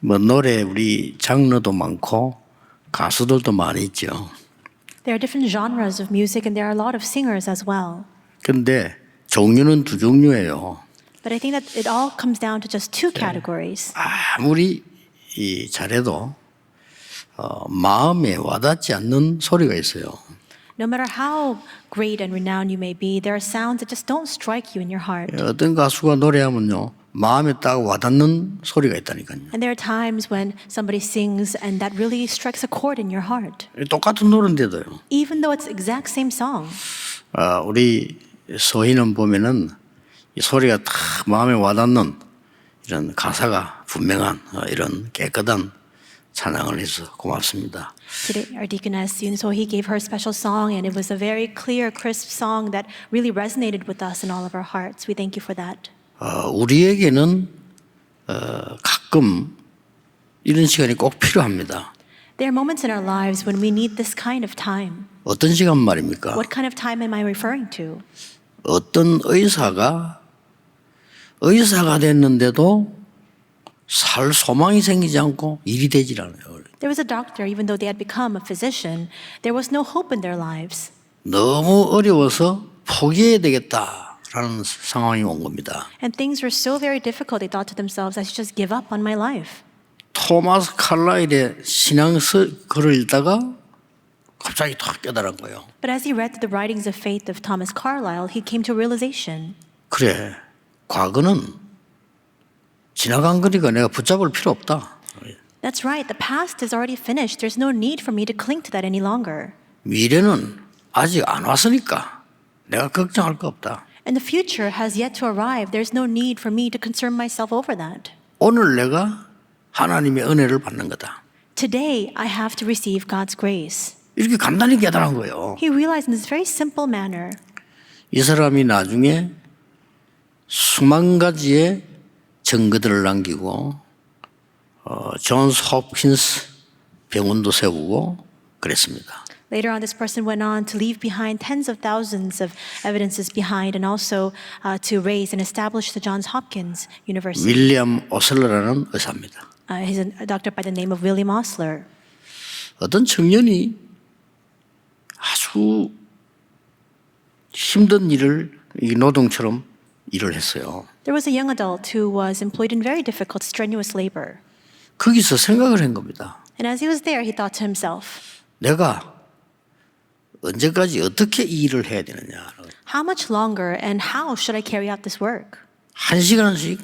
뭐 노래 우리 장르도 많고 가수들도 많이 있죠. There are different genres of music and there are a lot of singers as well. 근데 종류는 두 종류예요. But I think that it all comes down to just two categories. 아무리 잘해도 마음에 와닿지 않는 소리가 있어요. No matter how great and renowned you may be, there are sounds that just don't strike you in your heart. 어떤 가수가 노래하면요 마음에 딱 와닿는 소리가 있다니까요. And there are times when somebody sings and that really strikes a chord in your heart. 똑같은 노래인데도요. Even though it's the exact same song. 우리 서인은 보면은 이 소리가 딱 마음에 와닿는 이런 가사가 분명한 이런 깨끗한 찬양을 해서 고맙습니다. Today, our deaconess Yoon So-hee gave her special song, and it was a very clear, crisp song that really resonated with us in all of our hearts. We thank you for that. 우리에게는 가끔 이런 시간이 꼭 필요합니다. There are moments in our lives when we need this kind of time. 어떤 시간 말입니까? What kind of time am I referring to? 어떤 의사가 됐는데도 살 소망이 생기지 않고 일이 되질 않아요. There was a doctor, even though they had become a physician, there was no hope in their lives. 너무 어려워서 포기해야 되겠다라는 상황이 온 겁니다. And things were so very difficult, they thought to themselves, I should just give up on my life. 토마스 칼라일의 신앙서를 읽다가 갑자기 탁 깨달은 거예요. But as he read the writings of faith of Thomas Carlyle, he came to a realization. 그래, 과거는 지나간 거니까 내가 붙잡을 필요 없다. That's right, the past is already finished. There's no need for me to cling to that any longer. 미래는 아직 안 왔으니까 내가 걱정할 거 없다. And the future has yet to arrive. There's no need for me to concern myself over that. 오늘 내가 하나님의 은혜를 받는 거다. Today, I have to receive God's grace. 이렇게 간단히 깨달은 거예요. He realized in this very simple manner. 이 사람이 나중에 수만 가지의 증거들을 남기고 존스 홉킨스 병원도 세우고 그랬습니다. Later on, this person went on to leave behind tens of thousands of evidences behind and also to raise and establish the Johns Hopkins University. 윌리엄 오슬러라는 의사입니다. He's a doctor by the name of William Osler. 어떤 청년이 아주 힘든 일을 이 노동처럼 일을 했어요. There was a young adult who was employed in very difficult, strenuous labor. 거기서 생각을 한 겁니다. And as he was there, he thought to himself, 내가 언제까지 어떻게 이 일을 해야 되느냐. how much longer and how should I carry out this work? 1시간씩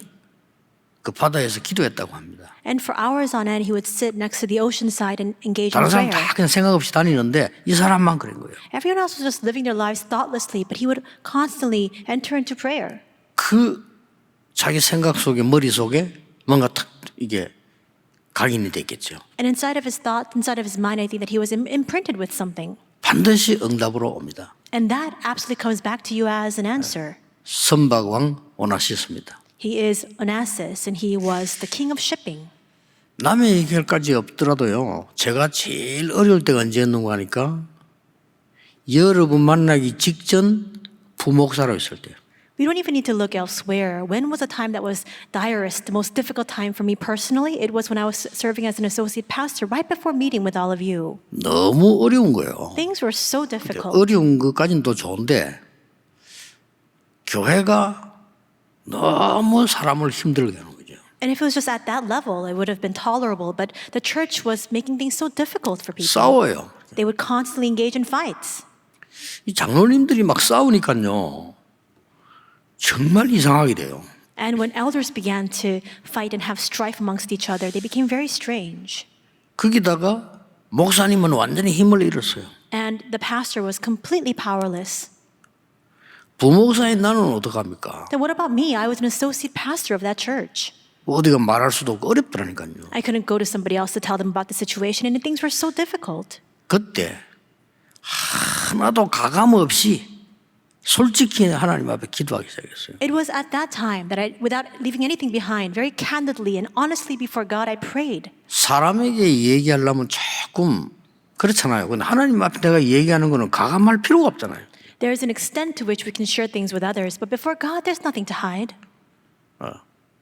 그 바다에서 기도했다고 합니다. And for hours on end, he would sit next to the ocean side and engage in 다른 사람 prayer. 다 그냥 생각 없이 다니는데 이 사람만 그런 거예요. Everyone else was just living their lives thoughtlessly, but he would constantly enter into prayer. 그 자기 생각 속에 머리 속에 뭔가 탁 이게 각인이 됐겠죠. And inside of his thought, inside of his mind, I think that he was imprinted with something. 반드시 응답으로 옵니다. And that absolutely comes back to you as an answer. 선박왕 오나시스입니다. He is Onassis, and he was the king of shipping. 남의 얘기할까지 없더라도요. 제가 제일 어려울 때가 언제였는가 하니까 여러분 만나기 직전 부목사로 있을 때요. We don't even need to look elsewhere. When was a time that was direst, the most difficult time for me personally? It was when I was serving as an associate pastor right before meeting with all of you. 너무 어려운 거예요. Things were so difficult. 어려운 것까지는 또 좋은데 교회가 너무 사람을 힘들게 하는 거죠. And if it was just at that level, it would have been tolerable. But the church was making things so difficult for people. 싸워요. They would constantly engage in fights. 이 장로님들이 막 싸우니까요. 정말 이상하게 돼요. And when elders began to fight and have strife amongst each other, they became very strange. 거기다가 목사님은 완전히 힘을 잃었어요. And the pastor was completely powerless. 부목사인 나는 어떡합니까? Then what about me? I was an associate pastor of that church. 어디가 말할 수도 없고 어렵더라니까요. I couldn't go to somebody else to tell them about the situation, and things were so difficult. 그때 하나도 가감 없이 솔직히 하나님 앞에 기도하기 시작했어요. It was at that time that without leaving anything behind, very candidly and honestly before God, I prayed. 사람에게 얘기하려면 조금 그렇잖아요. 근데 하나님 앞에 내가 얘기하는 거는 가감할 필요가 없잖아요. There is an extent to which we can share things with others, but before God, there's nothing to hide.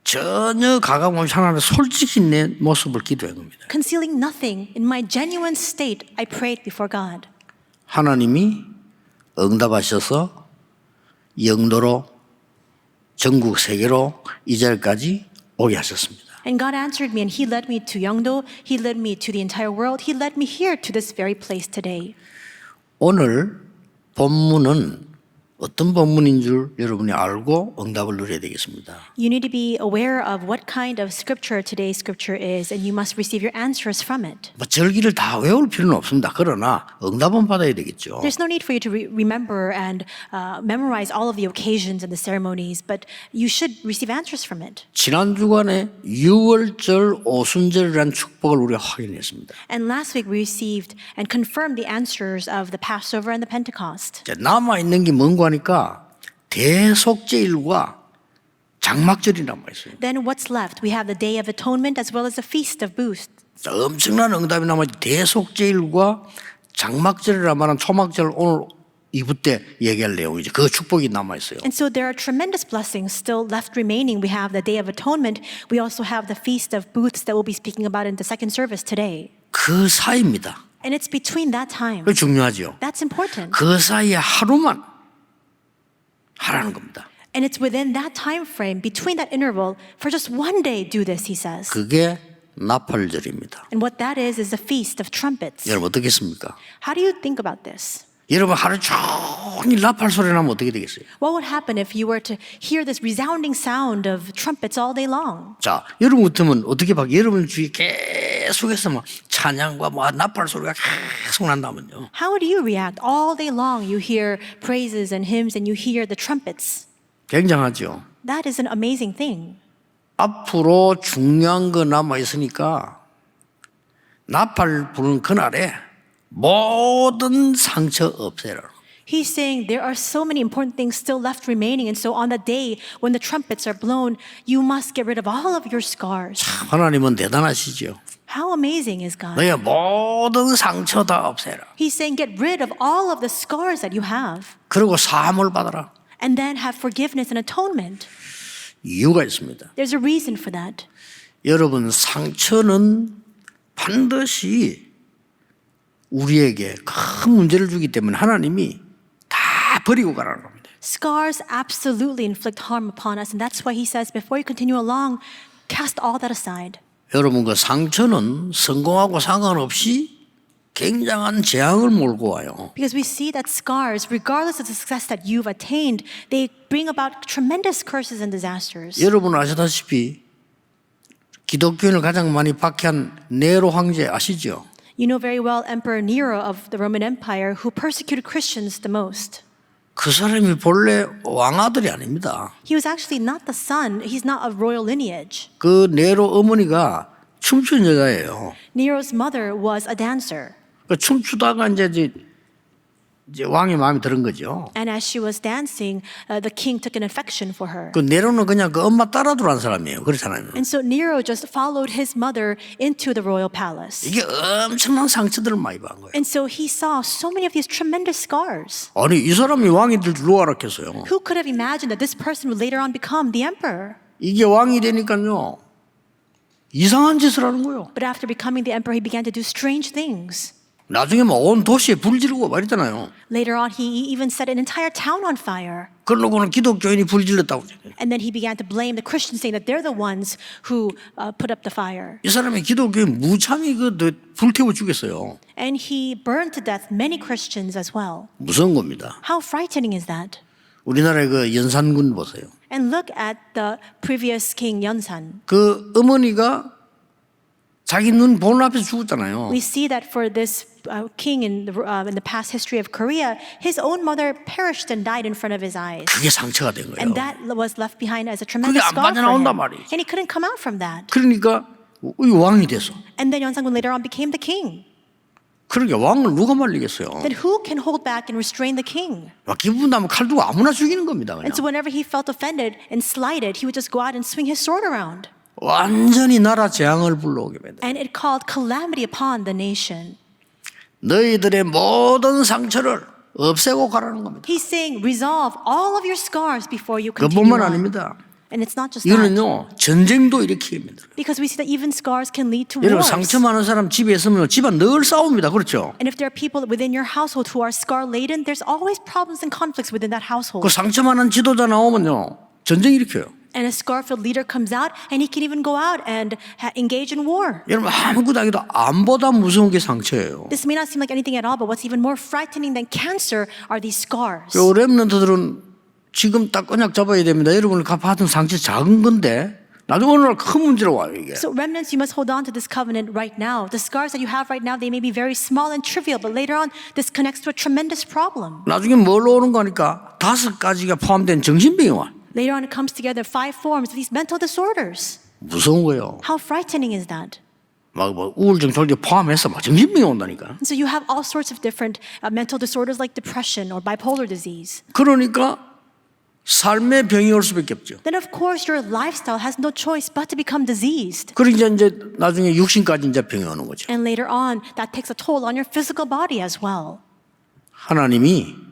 전혀 가감 없이 하나님 앞에 솔직히 내 모습을 기도한 겁니다. Concealing nothing, in my genuine state, I prayed before God. 하나님이 응답하셔서 영도로 전국 세계로 이 자리까지 오게 하셨습니다. And God answered me, and He led me to Yeongdo. He led me to the entire world. He led me here to this very place today. 오늘 본문은 어떤 본문인 줄 여러분이 알고 응답을 누려야 되겠습니다. You need to be aware of what kind of scripture today's scripture is, and you must receive your answers from it. 뭐 절기를 다 외울 필요는 없습니다. 그러나 응답은 받아야 되겠죠. There's no need for you to remember and memorize all of the occasions and the ceremonies, but you should receive answers from it. 지난 주간에 유월절 오순절이라는 축복을 우리가 확인했습니다. And last week we received and confirmed the answers of the Passover and the Pentecost. 남아 있는 게 뭔가 하니까 대속제일과 장막절이 남아 있어요. Then what's left? We have the Day of Atonement as well as the Feast of Booths. 엄청난 응답이 남아 있죠. 대속제일과 장막절이라 말하는 초막절 오늘 2부 때 얘기할 내용이죠. 그 축복이 남아 있어요. And so there are tremendous blessings still left remaining. We have the Day of Atonement. We also have the Feast of Booths that we'll be speaking about in the second service today. 그 사이입니다. And it's between that time. 그게 중요하죠. That's important. 그 사이에 하루만 하라는 겁니다. And it's within that time frame, between that interval, for just one day do this, he says. 그게 나팔절입니다. And what that is the Feast of Trumpets. 여러분 어떻겠습니까? How do you think about this? 여러분 하루 종일 나팔 소리 나면 어떻게 되겠어요? What would happen if you were to hear this resounding sound of trumpets all day long? 자, 여러분 같으면 어떻게 봐? 여러분 주위에 계속해서 막 찬양과 뭐 나팔 소리가 계속 난다면요. How would you react? All day long you hear praises and hymns and you hear the trumpets. 굉장하죠. That is an amazing thing. 앞으로 중요한 거 남아 있으니까 나팔 부는 그날에 모든 상처 없애라. He's saying there are so many important things still left remaining, and so on the day when the trumpets are blown, you must get rid of all of your scars. 하나님은 대단하시죠. How amazing is God? 너의 모든 상처 다 없애라. He's saying get rid of all of the scars that you have, 그리고 사함을 받아라. and then have forgiveness and atonement. 이유가 있습니다. There's a reason for that. 여러분 상처는 반드시 우리에게 큰 문제를 주기 때문에 하나님이 다 버리고 가라는 겁니다. Scars absolutely inflict harm upon us, and that's why he says, before you continue along, cast all that aside. 여러분 그 상처는 성공하고 상관없이 굉장한 재앙을 몰고 와요. Because we see that scars, regardless of the success that you've attained, they bring about tremendous curses and disasters. 여러분 아시다시피 기독교인을 가장 많이 박해한 네로 황제 아시죠? You know very well Emperor Nero of the Roman Empire, who persecuted Christians the most. 그 사람이 본래 왕아들이 아닙니다. He was actually not the son, he's not of royal lineage. 그 네로 어머니가 춤추는 여자예요. Nero's mother was a dancer. 그 춤추다가 이제 왕의 마음에 들은 거죠. And as she was dancing, the king took an affection for her. 그 네로는 그냥 그 엄마 따라들어간 사람이에요. 그렇잖아요. And so Nero just followed his mother into the royal palace. 이게 엄청난 상처들을 많이 받은 거예요. And so he saw so many of these tremendous scars. 아니 이 사람이 왕이 될 줄 누가 알았겠어요. Who could have imagined that this person would later on become the emperor? 이게 왕이 되니까요 이상한 짓을 하는 거예요. But after becoming the emperor, he began to do strange things. 나중에 막 온 도시에 불 지르고 말했잖아요. Later on, he even set an entire town on fire. 그러고는 기독교인이 불 질렀다고 그러잖아요. And then he began to blame the Christians, saying that they're the ones who put up the fire. 이 사람이 기독교인 무참히 불태워 죽였어요. And he burned to death many Christians as well. 무서운 겁니다. How frightening is that? 우리나라의 그 연산군 보세요. And look at the previous king Yeonsan. 그 어머니가 자기 눈 보는 앞에서 죽었잖아요. We see that for this king in the past history of Korea, his own mother perished and died in front of his eyes. 그게 상처가 된 거예요. And that was left behind as a tremendous 그게 안 scar for 빠져나온단 him. 말이에요. And he couldn't come out from that. 그러니까 이 왕이 돼서. And then Yeonsan later on became the king. 그러니까 왕을 누가 말리겠어요? Then who can hold back and restrain the king? 막 기분 나면 칼 들고 아무나 죽이는 겁니다. 그냥. And so whenever he felt offended and slighted, he would just go out and swing his sword around. 완전히 나라 재앙을 불러오게 만들어요. And it called calamity upon the nation. 너희들의 모든 상처를 없애고 가라는 겁니다. He's saying, resolve all of your scars before you continue 그뿐만 on. 아닙니다. And it's not just that. 이거는요 전쟁도 일으키게 만들어요. Because we see that even scars can lead to 여러분 wars. 상처 많은 사람 집에 있으면 집안 늘 싸웁니다. 그렇죠? And if there are people within your household who are scar-laden, there's always problems and conflicts within that household. 그 상처 많은 지도자 나오면요 전쟁 일으켜요. And a scar-filled leader comes out, and he can even go out and engage in war. 여러분 아무것도 아니도 암보다 무서운 게 상처예요. This may not seem like anything at all, but what's even more frightening than cancer are these scars. 요 렘넌트들은 지금 딱 언약 잡아야 됩니다. 여러분을 받은 상처 작은 건데 나중에 어느 날 큰 문제로 와요 이게. So remnants, you must hold on to this covenant right now. The scars that you have right now, they may be very small and trivial, but later on, this connects to a tremendous problem. 나중에 뭘로 오는 거니까 5가지가 포함된 정신병이 와. Later on, it comes together 5 forms of these mental disorders. 무서운 거예요. How frightening is that? 막 뭐 우울증 졸려 포함해서 막 정신병이 온다니까. And so you have all sorts of different mental disorders like depression or bipolar disease. 그러니까 삶의 병이 올 수밖에 없죠. Then of course your lifestyle has no choice but to become diseased. 그러니까 이제 나중에 육신까지 이제 병이 오는 거죠. And later on, that takes a toll on your physical body as well. 하나님이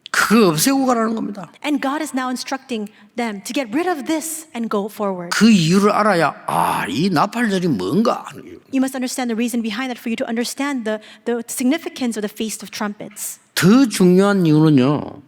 그거 없애고 가라는 겁니다. And God is now instructing them to get rid of this and go forward. 그 이유를 알아야 이 나팔절이 뭔가 하는 이유. You must understand the reason behind that for you to understand the significance of the Feast of Trumpets. 더 중요한 이유는요.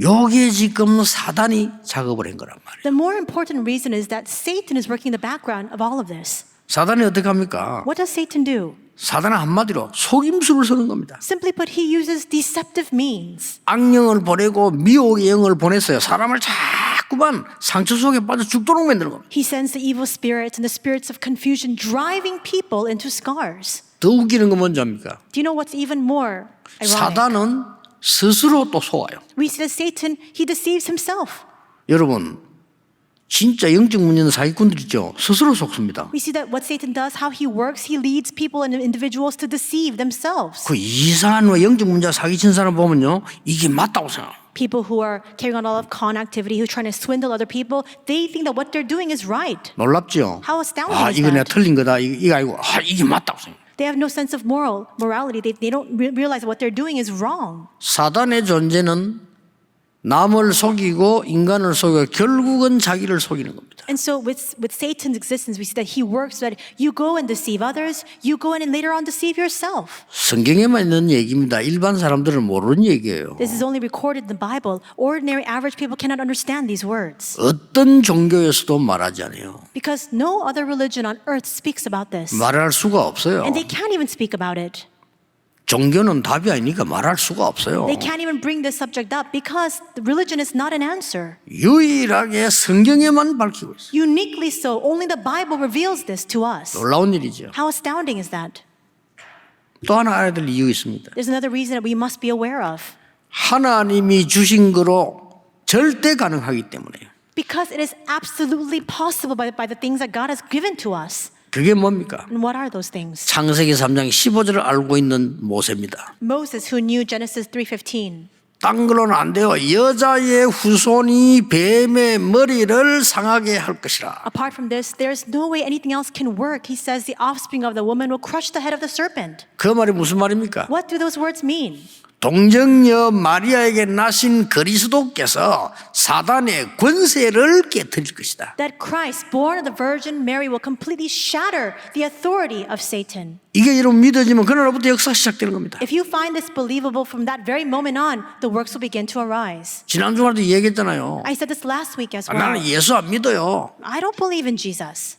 여기에 지금 사단이 작업을 한 거란 말이에요. The more important reason is that Satan is working in the background of all of this. 사단이 어떻게 합니까? What does Satan do? 사단은 한마디로 속임수를 쓰는 겁니다. Simply put, he uses deceptive means. 악령을 보내고 미혹의 영을 보냈어요. 사람을 자꾸만 상처 속에 빠져 죽도록 만드는 겁니다. He sends the evil spirits and the spirits of confusion, driving people into scars. 더 웃기는 건 뭔지 압니까? Do you know what's even more ironic? 사단은 스스로 또 속아요. We see that Satan, he deceives himself. 여러분 진짜 영적 문제는 사기꾼들 있죠. 스스로 속습니다. We see that what Satan does, how he works, he leads people and individuals to deceive themselves. 그 이상한 영적 문제 사기친 사람 보면요. 이게 맞다고 생각해요. People who are carrying on all of con activity, who are trying to swindle other people, they think that what they're doing is right. 놀랍죠? How astounding is 이거 내가 that? 틀린 거다. 이거 아니고 이게 맞다고 생각해요. They have no sense of morality. They don't realize that what they're doing is wrong. 사단의 존재는 남을 속이고 인간을 속이고 결국은 자기를 속이는 겁니다. And so with Satan's existence, we see that he works so that you go and deceive others, you go in and later on deceive yourself. 성경에만 있는 얘기입니다. 일반 사람들은 모르는 얘기예요. This is only recorded in the Bible. Ordinary, average people cannot understand these words. 어떤 종교에서도 말하지 않아요. Because no other religion on earth speaks about this. 말할 수가 없어요. And they can't even speak about it. 종교는 답이 아니니까 말할 수가 없어요. They can't even bring this subject up because the religion is not an answer. 유일하게 성경에만 밝히고 있어요. Uniquely so, only the Bible reveals this to us. 놀라운 일이죠. How astounding is that? 또 하나 알아야 될 이유 있습니다. There's another reason that we must be aware of. 하나님이 주신 거로 절대 가능하기 때문에요. Because it is absolutely possible by the things that God has given to us. 그게 뭡니까? And what are those things? 창세기 3장 15절을 알고 있는 모세입니다. Moses, who knew Genesis 3:15. 딴 걸로는 안 돼요. 여자의 후손이 뱀의 머리를 상하게 할 것이라. Apart from this, there is no way anything else can work. He says the offspring of the woman will crush the head of the serpent. 그 말이 무슨 말입니까? What do those words mean? 동정녀 마리아에게 나신 그리스도께서 사단의 권세를 깨뜨릴 것이다. That Christ, born of the Virgin Mary, will completely shatter the authority of Satan. 이게 여러분 믿어지면 그날부터 역사 시작되는 겁니다. If you find this believable from that very moment on, the works will begin to arise. 지난 주말도 얘기했잖아요. I said this last week as well. 나는 예수 안 믿어요. I don't believe in Jesus.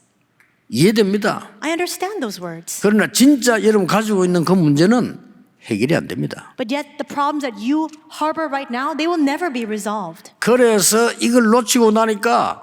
이해됩니다. I understand those words. 그러나 진짜 여러분 가지고 있는 그 문제는 해결이 안 됩니다. But yet the problems that you harbor right now, they will never be resolved. 그래서 이걸 놓치고 나니까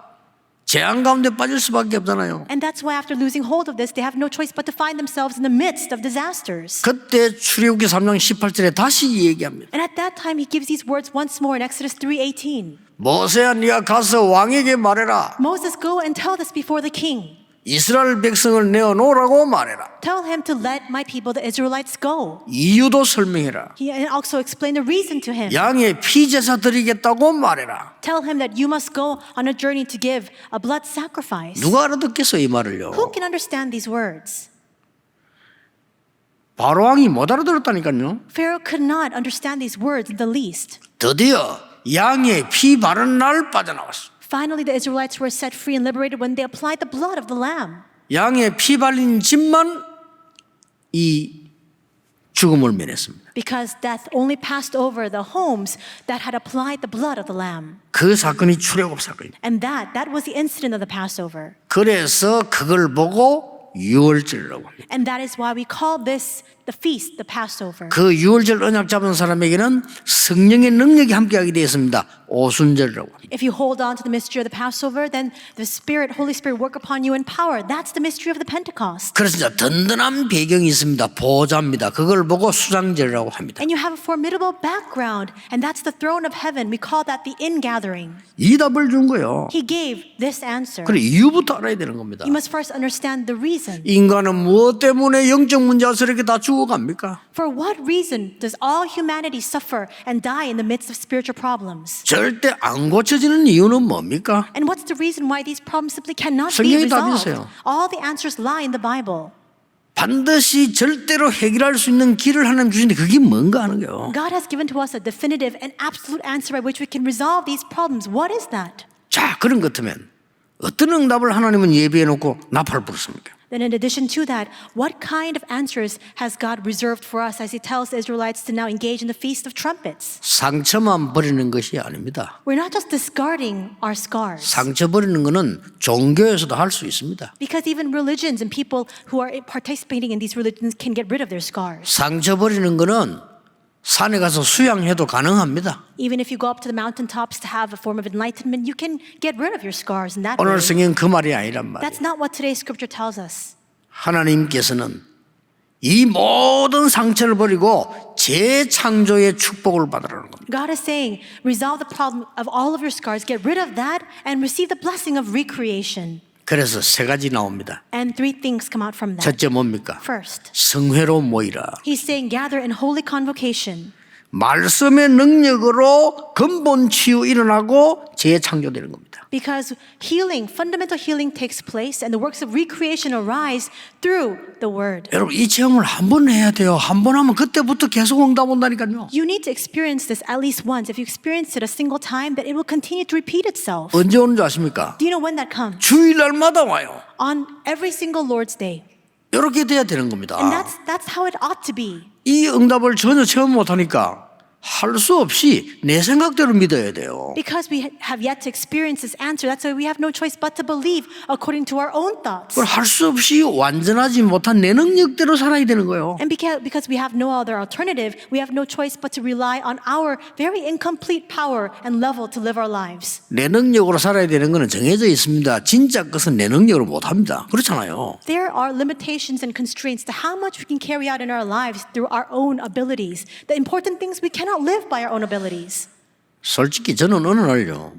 재앙 가운데 빠질 수밖에 없잖아요. And that's why after losing hold of this, they have no choice but to find themselves in the midst of disasters. 그때 출애굽기 3장 18절에 다시 얘기합니다. And at that time, he gives these words once more in Exodus 3:18. 모세야 네가 가서 왕에게 말해라. Moses, go and tell this before the king. 이스라엘 백성을 내어놓으라고 말해라. Tell him to let my people, the Israelites, go. 이유도 설명해라. He and also explain the reason to him. 양의 피제사 드리겠다고 말해라. Tell him that you must go on a journey to give a blood sacrifice. 누가 알아듣겠어 이 말을요? Who can understand these words? 바로 왕이 못 알아들었다니까요. Pharaoh could not understand these words in the least. 드디어 양의 피 바른 날 빠져나왔어. Finally, the Israelites were set free and liberated when they applied the blood of the lamb. 양의 피 발린 집만 이 죽음을 면했습니다. Because death only passed over the homes that had applied the blood of the lamb. 그 사건이 출애굽 사건입니다. And that was the incident of the Passover. 그래서 그걸 보고 유월절이라고 합니다. And that is why we call this the feast, the Passover. 그 유월절 언약 잡은 사람에게는 성령의 능력이 함께하게 되어 있습니다. 오순절이라고 합니다. If you hold on to the mystery of the Passover, then the Spirit, Holy Spirit work upon you in power. That's the mystery of the Pentecost. 그래서 이제 든든한 배경이 있습니다. 보좌입니다. 그걸 보고 수장절이라고 합니다. And you have a formidable background, and that's the throne of heaven. We call that the ingathering. 이 답을 준 거예요. He gave this answer. 그래 이유부터 알아야 되는 겁니다. You must first understand the reason. 인간은 무엇 때문에 영적 문제에서 이렇게 다 죽어갑니까? For what reason does all humanity suffer and die in the midst of spiritual problems? 절대 안 고쳐지는 이유는 뭡니까? And what's the reason why these problems simply cannot be 성경에 답이 resolved? 있어요. All the answers lie in the Bible. 반드시 절대로 해결할 수 있는 길을 하나님 주시는데 그게 뭔가 하는 거예요. God has given to us a definitive and absolute answer by which we can resolve these problems. What is that? 자, 그런 것 같으면 어떤 응답을 하나님은 예비해 놓고 나팔을 부르습니까? Then in addition to that, what kind of answers has God reserved for us as He tells the Israelites to now engage in the Feast of Trumpets? 상처만 버리는 것이 아닙니다. We're not just discarding our scars. 상처 버리는 것은 종교에서도 할 수 있습니다. Because even religions and people who are participating in these religions can get rid of their scars. 상처 버리는 것은 산에 가서 수양해도 가능합니다. Even if you go up to the mountaintops to have a form of enlightenment, you can get rid of your scars in that way. 오늘 성경 그 말이 아니란 말이에요. That's not what today's scripture tells us. 하나님께서는 이 모든 상처를 버리고 재창조의 축복을 받으라는 겁니다. God is saying, resolve the problem of all of your scars, get rid of that, and receive the blessing of recreation. 그래서 세 가지 나옵니다. And three things come out from that. 첫째 뭡니까? First, 성회로 모이라. He's saying, gather in holy convocation. 말씀의 능력으로 근본 치유 일어나고 재창조되는 겁니다. Because healing, fundamental healing takes place and the works of recreation arise through the word. 여러분 이 체험을 한 번 해야 돼요. 한 번 하면 그때부터 계속 응답 온다니까요. You need to experience this at least once. If you experience it a single time, then it will continue to repeat itself. 언제 오는 줄 아십니까? Do you know when that comes? 주일날마다 와요. On every single Lord's Day. 이렇게 돼야 되는 겁니다. And that's how it ought to be. 이 응답을 전혀 체험 못하니까 할 수 없이 내 생각대로 믿어야 돼요. Because we have yet to experience this answer, that's why we have no choice but to believe according to our own thoughts. 그걸 할 수 없이 완전하지 못한 내 능력대로 살아야 되는 거예요. And because we have no other alternative, we have no choice but to rely on our very incomplete power and level to live our lives. 내 능력으로 살아야 되는 것은 정해져 있습니다. 진짜 것은 내 능력으로 못합니다. 그렇잖아요. There are limitations and constraints to how much we can carry out in our lives through our own abilities. The important things we cannot live by our own abilities. 솔직히 저는 어느 날요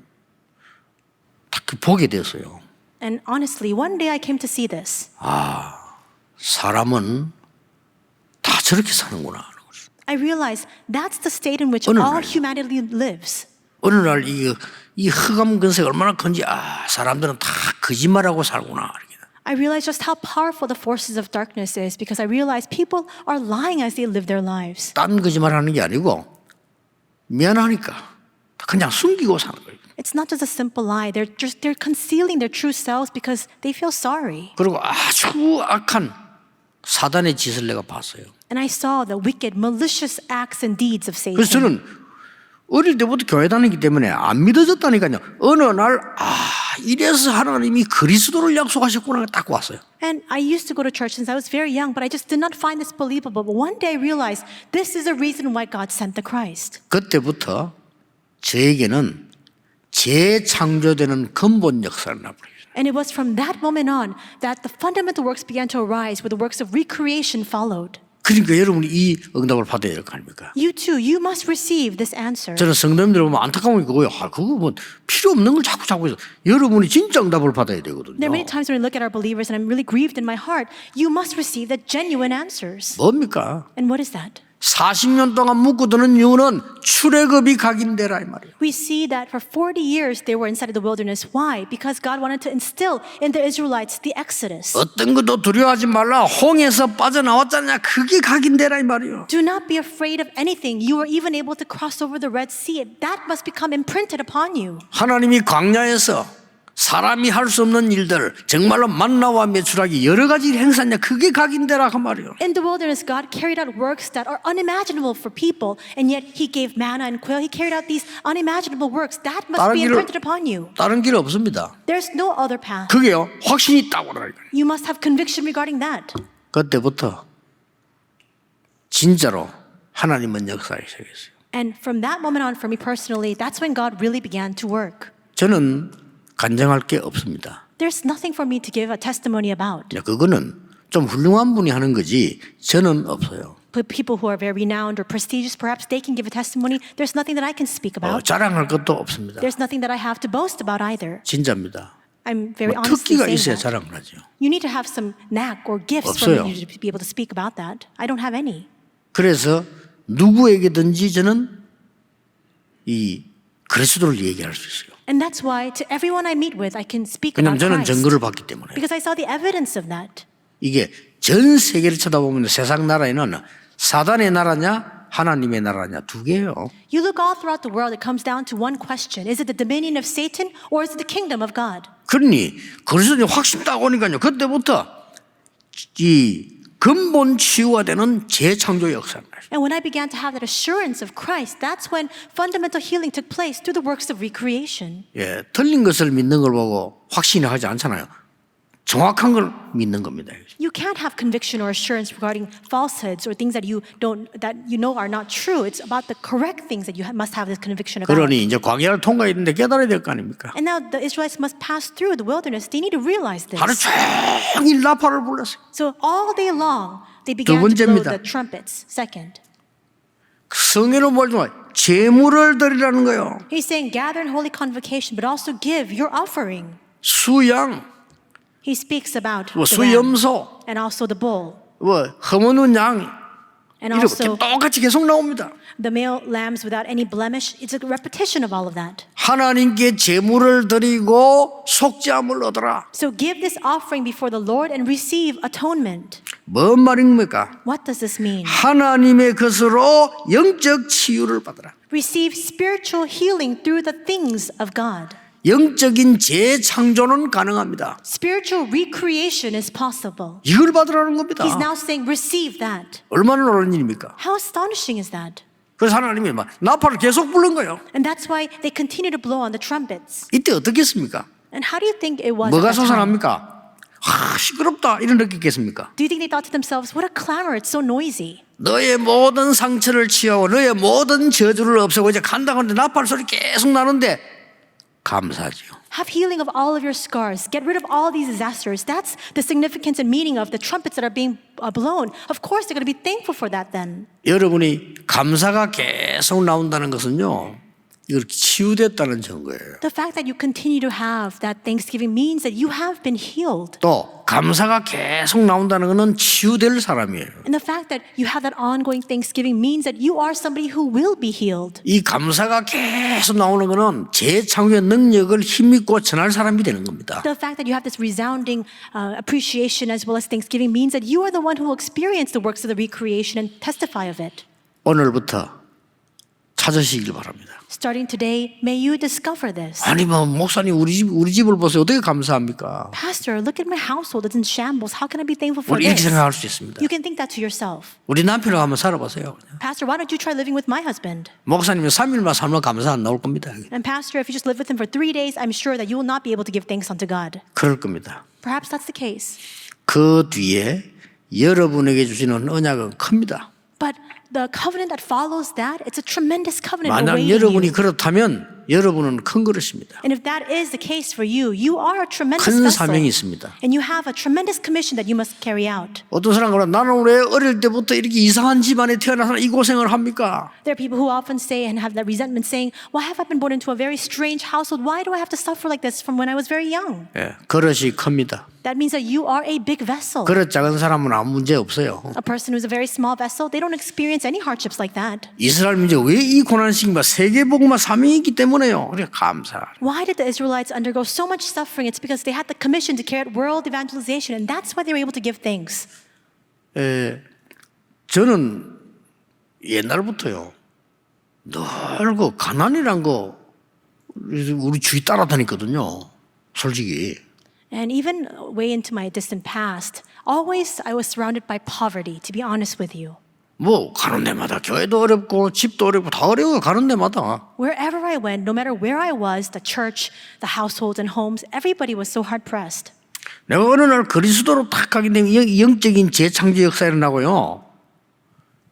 딱 보게 됐어요. And honestly, one day I came to see this. 사람은 다 저렇게 사는구나. I realized that's the state in which 어느 all 날요? humanity lives. 어느 날 이 흑암 근세가 얼마나 큰지 사람들은 다 거짓말하고 살구나. I realized just how powerful the forces of darkness is because I realized people are lying as they live their lives. 딴 거짓말하는 게 아니고 미안하니까 그냥 숨기고 사는 거예요. It's not just a simple lie. They're concealing their true selves because they feel sorry. 그리고 아주 악한 사단의 짓을 내가 봤어요. And I saw the wicked, malicious acts and deeds of Satan. 그래서 저는 어릴 때부터 교회 다니기 때문에 안 믿어졌다니까요. 어느 날 이래서 하나님이 그리스도를 약속하셨구나 딱 왔어요. And I used to go to church since I was very young, but I just did not find this believable. But one day I realized this is the reason why God sent the Christ. 그때부터 저에게는 재창조되는 근본 역사를 나버려요. And it was from that moment on that the fundamental works began to arise, where the works of recreation followed. 그러니까 여러분이 이 응답을 받아야 될 거 아닙니까? You too, you must receive this answer. 저는 성도님들 보면 안타까운 게 그거예요. 그거 뭐 필요 없는 걸 자꾸 해서 여러분이 진짜 응답을 받아야 되거든요. There are many times when I look at our believers and I'm really grieved in my heart. You must receive the genuine answers. 뭡니까? And what is that? 40년 동안 묵고드는 이유는 출애굽이 각인되라 이 말이에요. We see that for 40 years they were inside of the wilderness. Why? Because God wanted to instill in the Israelites the Exodus. 어떤 것도 두려워하지 말라. 홍해에서 빠져나왔잖냐. 그게 각인되라 이 말이에요. Do not be afraid of anything. You were even able to cross over the Red Sea. That must become imprinted upon you. 하나님이 광야에서 사람이 할 수 없는 일들, 정말로 만나와 메추라기 여러 가지 일 행사냐. 그게 각인되라 그 말이에요. In the wilderness, God carried out works that are unimaginable for people, and yet He gave manna and quail. He carried out these unimaginable works. That must be imprinted upon you. 다른 길 없습니다. There's no other path. 그게요, 확신이 있다고 그러니까. You must have conviction regarding that. 그때부터 진짜로 하나님은 역사에 시작했어요. And from that moment on, for me personally, that's when God really began to work. 저는 간증할 게 없습니다. There's nothing for me to give a testimony about. 그거는 좀 훌륭한 분이 하는 거지 저는 없어요. But people who are very renowned or prestigious, perhaps they can give a testimony. There's nothing that I can speak about. 자랑할 것도 없습니다. There's nothing that I have to boast about either. 진짜입니다. I'm very honestly 특기가 saying 있어야 that. 자랑을 하죠. You need to have some knack or gifts 없어요. for you to be able to speak about that. I don't have any. 그래서 누구에게든지 저는 이 그리스도를 얘기할 수 있어요. And that's why to everyone I meet with, I can speak 왜냐하면 about 저는 Christ. 증거를 봤기 때문에. Because I saw the evidence of that. 이게 전 세계를 쳐다보면 세상 나라에는 사단의 나라냐 하나님의 나라냐 두 개예요. You look all throughout the world, it comes down to one question. Is it the dominion of Satan or is it the kingdom of God? 그러니 그리스도의 확신 딱 오니까요. 그때부터 이 근본 치유가 되는 재창조 역사입니다. And when I began to have that assurance of Christ, that's when fundamental healing took place through the works of recreation. 예, 틀린 것을 믿는 걸 보고 확신을 하지 않잖아요. 정확한 걸 믿는 겁니다. You can't have conviction or assurance regarding falsehoods or things that you know are not true. It's about the correct things that you must have this conviction about. 그러니 이제 광야를 통과했는데 깨달아야 될 거 아닙니까? And now the Israelites must pass through the wilderness. They need to realize this. 하루 종일 나팔을 불렀어요. So all day long, they began to blow 번째입니다. the trumpets. Second, 성회로 모이면 제물을 드리라는 거예요. he's saying gather in holy convocation, but also give your offering. 수양, He speaks about 뭐 the lamb 수염소, and also the bull, 뭐 흠없는 양 and 이렇게 also 똑같이 계속 나옵니다. the male lambs without any blemish. It's a repetition of all of that. 하나님께 제물을 드리고 속죄함을 얻어라. So give this offering before the Lord and receive atonement. 뭔 말입니까? What does this mean? 하나님의 것으로 영적 치유를 받아라. Receive spiritual healing through the things of God. 영적인 재창조는 가능합니다. Spiritual recreation is possible. 이걸 받으라는 겁니다. He's now saying, receive that. 얼마나 놀라운 일입니까? How astonishing is that? 그래서 하나님이 막 나팔을 계속 부른 거예요. And that's why they continue to blow on the trumpets. 이때 어떻겠습니까? And how do you think it was? 뭐가 at that time? 솟아납니까? 시끄럽다 이런 느끼겠습니까? Do you think they thought to themselves, what a clamor, it's so noisy? 너의 모든 상처를 치유하고 너의 모든 저주를 없애고 이제 간다고 하는데 나팔 소리 계속 나는데 감사하죠. Have healing of all of your scars. Get rid of all these disasters. That's the significance and meaning of the trumpets that are being blown. Of course, they're going to be thankful for that then. 여러분이 감사가 계속 나온다는 것은요. 이렇게 치유됐다는 증거예요. The fact that you continue to have that thanksgiving means that you have been healed. 또 감사가 계속 나온다는 것은 치유될 사람이에요. And the fact that you have that ongoing thanksgiving means that you are somebody who will be healed. 이 감사가 계속 나오는 것은 재창조의 능력을 힘입고 전할 사람이 되는 겁니다. The fact that you have this resounding appreciation as well as thanksgiving means that you are the one who will experience the works of the recreation and testify of it. 오늘부터 찾으시길 바랍니다. Starting today, may you discover this. 아니 뭐 목사님 우리 집을 보세요. 어떻게 감사합니까? Pastor, look at my household. It's in shambles. How can I be thankful for 우리 이렇게 this? 생각할 수 있습니다. You can think that to yourself. 우리 남편하고 한번 살아보세요. Pastor, why don't you try living with my husband? 목사님은 3일만 살면 감사 안 나올 겁니다. And Pastor, if you just live with him for 3 days, I'm sure that you will not be able to give thanks unto God. 그럴 겁니다. Perhaps that's the case. 그 뒤에 여러분에게 주시는 언약은 큽니다. But the covenant that follows that, it's a tremendous covenant 만약 awaiting 여러분이 you. 그렇다면 여러분은 큰 그릇입니다. And if that is the case for you, you are a tremendous 큰 vessel. 사명이 있습니다. And you have a tremendous commission that you must carry out. 어떤 사람은 그래, 나는 왜 어릴 때부터 이렇게 이상한 집안에 태어나서 이 고생을 합니까? There are people who often say and have that resentment saying, why have I been born into a very strange household? Why do I have to suffer like this from when I was very young? 예, 그릇이 큽니다. That means that you are a big vessel. 그릇 작은 사람은 아무 문제 없어요. A person who's a very small vessel, they don't experience any hardships like that. 이스라엘 민족 왜 이 고난식인가? 세계복음화 사명이기 때문에요. 우리가 감사하라. Why did the Israelites undergo so much suffering? It's because they had the commission to carry out world evangelization, and that's why they were able to give thanks. 저는 옛날부터요. 늘 그 가난이란 거 우리 주위 따라다녔거든요. 솔직히. And even way into my distant past, always I was surrounded by poverty, to be honest with you. 뭐 가는 데마다 교회도 어렵고 집도 어렵고 다 어려워요. 가는 데마다. Wherever I went, no matter where I was, the church, the households and homes, everybody was so hard pressed. 내가 어느 날 그리스도로 탁 가게 되면 영적인 재창조 역사가 일어나고요.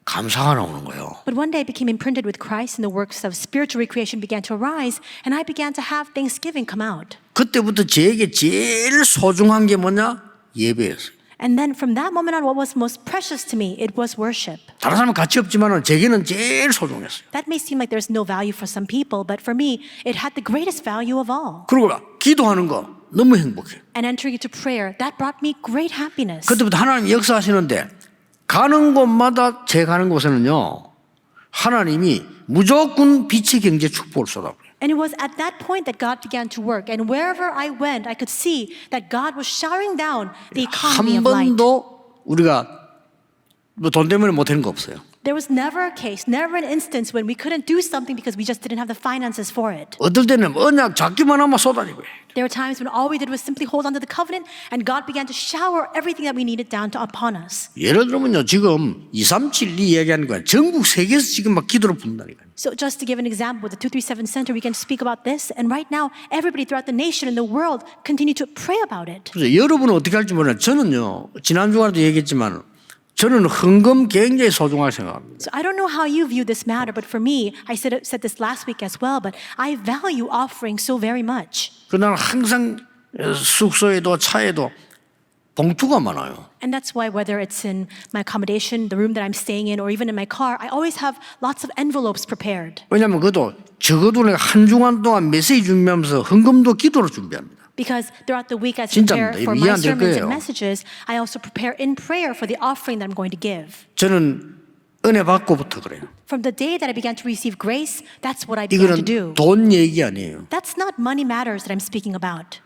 감사가 나오는 거예요. But one day I became imprinted with Christ and the works of spiritual recreation began to arise and I began to have thanksgiving come out. 그때부터 저에게 제일 소중한 게 뭐냐? 예배였어요. And then from that moment on, what was most precious to me, it was worship. 다른 사람은 가치 없지만 제게는 제일 소중했어요. That may seem like there's no value for some people, but for me, it had the greatest value of all. 그리고 기도하는 거 너무 행복해요. And entering into prayer, that brought me great happiness. 그때부터 하나님 역사하시는데 가는 곳마다 제 가는 곳에는요. 하나님이 무조건 빛의 경제 축복을 쏟아버려요. And it was at that point that God began to work. And wherever I went, I could see that God was showering down the economy 한 of light. 번도 우리가 뭐 돈 때문에 못하는 거 없어요. There was never a case, never an instance when we couldn't do something because we just didn't have the finances for it. 어떨 때는 언약 잡기만 하면 쏟아지고 There were times when all we did was simply hold on to the covenant and God began to shower everything that we needed down upon us. 예를 들면요. 지금 2372 얘기하는 거야. 전국 세계에서 지금 막 기도를 부른다니까요. So just to give an example, with the 237 Center, we can speak about this. And right now, everybody throughout the nation and the world continue to pray about it. 그래서 여러분은 어떻게 할지 모르겠어요. 저는요. 지난 주간에도 얘기했지만 저는 헌금 굉장히 소중하게 생각합니다. So I don't know how you view this matter, but for me, I said this last week as well, but I value offering so very much. 그러나 항상 숙소에도 차에도 봉투가 많아요. And that's why whether it's in my accommodation, the room that I'm staying in, or even in my car, I always have lots of envelopes prepared. 왜냐하면 그것도 적어도 내가 한 주간 동안 메시지 준비하면서 헌금도 기도로 준비합니다. Because throughout the week, as I 진짜입니다. prepare for my 이해 안 될 sermons 거예요. and messages, I also prepare in prayer for the offering that I'm going to give. 저는 은혜 받고부터 그래요. From the day that I began to receive grace, that's what I began to do. 이거는 돈 얘기 아니에요. That's not money matters that I'm speaking about.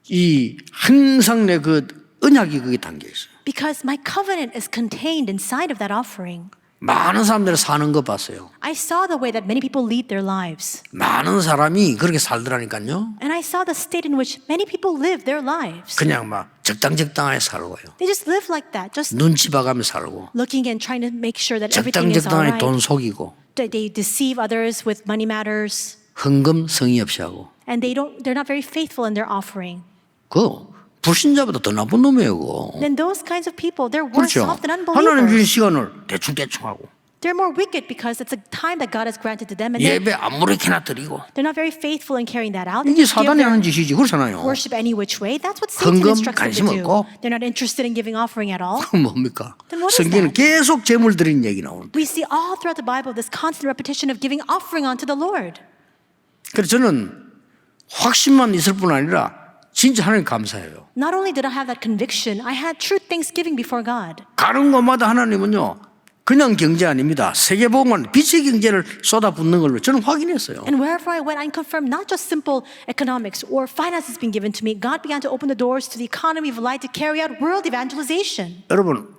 이 항상 내 그 언약이 거기 담겨 있어요. Because my covenant is contained inside of that offering. 많은 사람들이 사는 거 봤어요. I saw the way that many people lead their lives. 많은 사람이 그렇게 살더라니까요. And I saw the state in which many people live their lives. 그냥 막 적당하게 살고요. They just live like that, just 눈치 봐가며 살고 looking and trying to make sure that everything is all 적당히 돈 right. 속이고 They deceive others with money matters. 헌금 성의 없이 하고 And they're not very faithful in their offering. 그 불신자보다 더 나쁜 놈이에요. 그거. Then those kinds of people, they're worse 그렇죠. off than 하나님 주신 unbelievers. 시간을 대충 하고 They're more wicked because it's a time that God has granted to them, and 예배 아무렇게나 드리고 they're not very faithful in carrying that out. They 이게 just give 사단이 their 하는 짓이지 그렇잖아요. worship any which way. That's what Satan 헌금 instructs them 관심 to do. 없고. They're not interested in giving offering at all. 뭡니까? Then what is 성경은 that? 계속 재물 드리는 얘기 나오는데 We see all throughout the Bible this constant repetition of giving offering unto the Lord. 그래서 저는 확신만 있을 뿐 아니라 진짜 하나님 감사해요. Not only did I have that conviction, I had true thanksgiving before God. 가는 곳마다 하나님은요 그냥 경제 아닙니다. 세계복음은 빛의 경제를 쏟아붓는 걸로 저는 확인했어요. And wherever I went, I confirmed not just simple economics or finances being given to me. God began to open the doors to the economy of light to carry out world evangelization. 여러분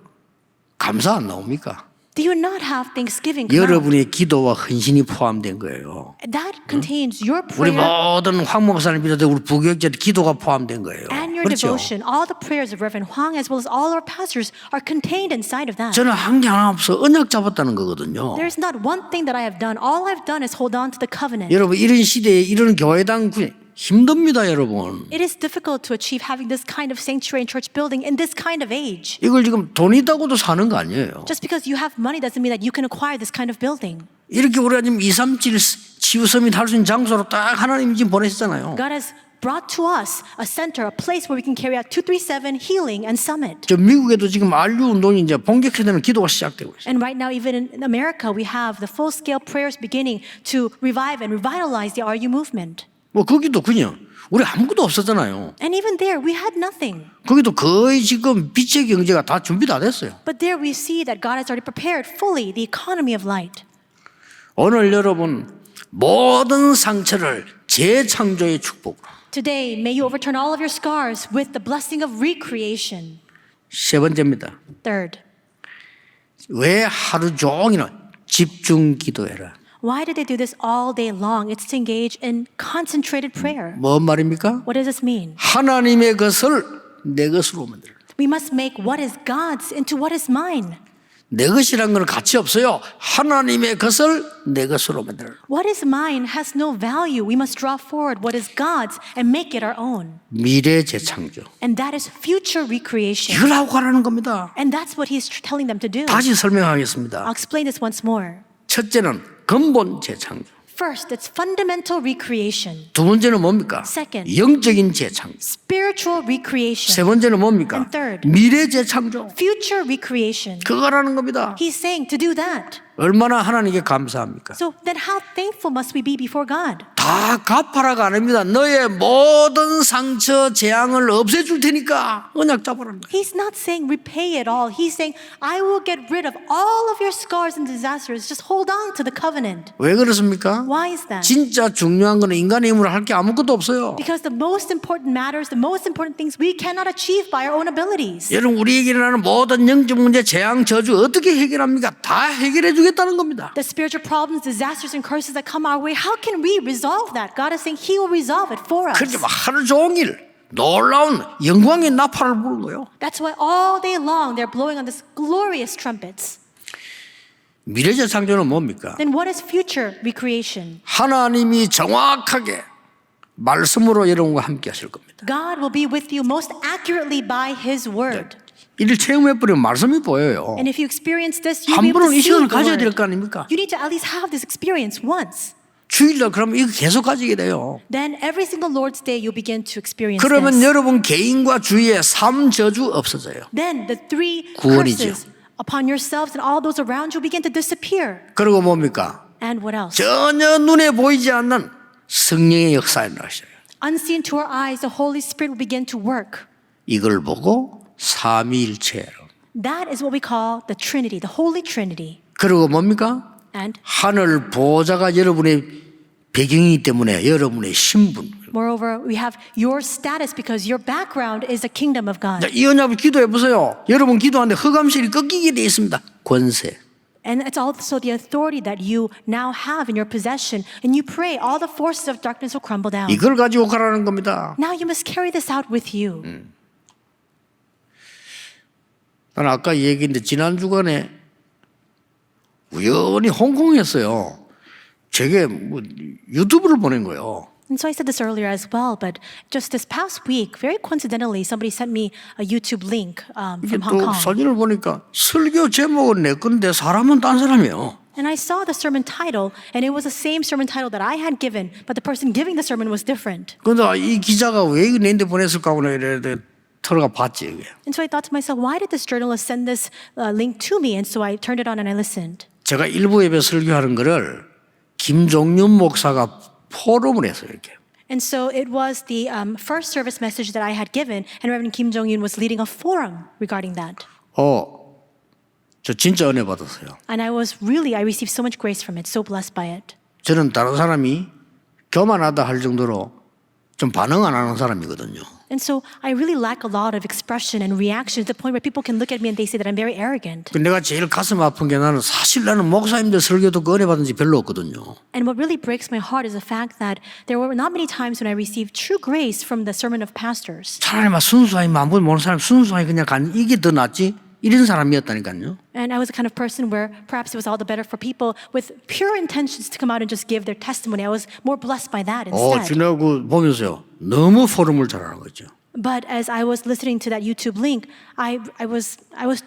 감사 안 나옵니까? Do you not have thanksgiving come out? 여러분의 기도와 헌신이 포함된 거예요. That contains your 우리 prayer 모든 황 목사님 비롯해 우리 부교육자들 기도가 포함된 거예요. and your 그렇죠? devotion. All the prayers of Reverend Huang as well as all our pastors are contained inside of that. 저는 한 게 하나 없어 언약 잡았다는 거거든요. There's not one thing that I have done. All I've done is hold on to the covenant. 여러분 이런 시대에 이런 교회당 힘듭니다, 여러분. It is difficult to achieve having this kind of sanctuary and church building in this kind of age. 이걸 지금 돈 있다고도 사는 거 아니에요. Just because you have money doesn't mean that you can acquire this kind of building. 이렇게 우리가 지금 237 치유 서밋 할 수 있는 장소로 딱 하나님이 지금 보내셨잖아요. God has brought to us a center, a place where we can carry out 237 healing and summit. 저 미국에도 지금 RU 운동이 이제 본격화되는 기도가 시작되고 있어요. And right now, even in America, we have the full-scale prayers beginning to revive and revitalize the RU movement. 뭐 거기도 그냥 우리 아무것도 없었잖아요. And even there, we had nothing. 거기도 거의 지금 빛의 경제가 다 준비 다 됐어요. But there we see that God has already prepared fully the economy of light. 오늘 여러분 모든 상처를 재창조의 축복으로. Today, may you overturn all of your scars with the blessing of recreation. 세 번째입니다. Third, 왜 하루 종일 집중 기도해라? why did they do this all day long? It's to engage in concentrated prayer. 뭔 말입니까? What does this mean? 하나님의 것을 내 것으로 만들어. We must make what is God's into what is mine. 내 것이란 건 가치 없어요. 하나님의 것을 내 것으로 만들어. What is mine has no value. We must draw forward what is God's and make it our own. 미래 재창조. And that is future recreation. 이걸 하고 가라는 겁니다. And that's what he's telling them to do. 다시 설명하겠습니다. I'll explain this once more. 첫째는 근본 재창조. First, it's fundamental recreation. 두 번째는 뭡니까? Second. 영적인 재창조. Spiritual recreation. 세 번째는 뭡니까? And third. 미래 재창조. Future recreation. 그거라는 겁니다. He's saying to do that. 얼마나 하나님께 감사합니까? So then how thankful must we be before God? 다 갚아라가 아닙니다. 너의 모든 상처 재앙을 없애줄 테니까 언약 잡아라는 거예요. He's not saying repay it all. He's saying, I will get rid of all of your scars and disasters. Just hold on to the covenant. 왜 그렇습니까? Why is that? 진짜 중요한 건 인간의 힘으로 할 게 아무것도 없어요. Because the most important matters, the most important things we cannot achieve by our own abilities. 여러분 우리에게 일어나는 모든 영적 문제, 재앙, 저주 어떻게 해결합니까? 다 해결해 주겠다는 겁니다. The spiritual problems, disasters, and curses that come our way, how can we resolve that? God is saying He will resolve it for us. 그런데 막 하루 종일 놀라운 영광의 나팔을 부는 거예요. That's why all day long they're blowing on these glorious trumpets. 미래적 창조는 뭡니까? Then what is future recreation? 하나님이 정확하게 말씀으로 여러분과 함께 하실 겁니다. God will be with you most accurately by His word. 이를 체험해버리면 말씀이 보여요. And if you experience this, you'll 한 be able 번은 to 이 see 시간을 the 가져야 될 word. 거 아닙니까? You need to at least have this experience once. 주일날 그러면 이거 계속 가지게 돼요. Then every single Lord's Day you'll begin to experience 그러면 this. 여러분 개인과 주위에 삶 저주 없어져요. Then the three 구원이죠. curses upon yourselves and all those around you begin to disappear. 그리고 뭡니까? And what else? 전혀 눈에 보이지 않는 성령의 역사에 나셔요. Unseen to our eyes, the Holy Spirit will begin to work. 이걸 보고 삼위일체로. That is what we call the Trinity, the Holy Trinity. 그리고 뭡니까? And 하늘 보좌가 여러분의 배경이기 때문에 여러분의 신분. moreover, we have your status because your background is the kingdom of God. 자, 이 언약을 기도해 보세요. 여러분 기도하는데 흑암실이 꺾이게 돼 있습니다. 권세. And it's also the authority that you now have in your possession. And you pray, all the forces of darkness will crumble down. 이걸 가지고 가라는 겁니다. Now you must carry this out with you. 나는 아까 얘기했는데 지난 주간에 우연히 홍콩에서요. 제게 뭐 유튜브를 보낸 거예요. And so I said this earlier as well, but just this past week, very coincidentally, somebody sent me a YouTube link 이게 from Hong 또 Kong. 사진을 보니까 설교 제목은 내 건데 사람은 딴 사람이에요. And I saw the sermon title, and it was the same sermon title that I had given, but the person giving the sermon was different. 그런데 이 기자가 왜 이거 내한테 보냈을까 하고 이래 들어가 봤지 이게. And so I thought to myself, why did this journalist send this link to me? And so I turned it on and I listened. 제가 일부 예배 설교하는 거를 김종윤 목사가 포럼을 했어요 이렇게. And so it was the first service message that I had given, and Reverend Kim Jong-un was leading a forum regarding that. 저 진짜 은혜 받았어요. And I received so much grace from it, so blessed by it. 저는 다른 사람이 교만하다 할 정도로 좀 반응 안 하는 사람이거든요. And so I really lack a lot of expression and reaction to the point where people can look at me and they say that I'm very arrogant. 내가 제일 가슴 아픈 게 나는 사실 나는 목사님들 설교도 은혜 받은 지 별로 없거든요. And what really breaks my heart is the fact that there were not many times when I received true grace from the sermon of pastors. 차라리 막 순수하게 마음을 모르는 사람 순수하게 그냥 이게 더 낫지 이런 사람이었다니까요. And I was the kind of person where perhaps it was all the better for people with pure intentions to come out and just give their testimony. I was more blessed by that instead. 지나고 보면서요. 너무 포럼을 잘하는 거죠. But as I was listening to that YouTube link, I was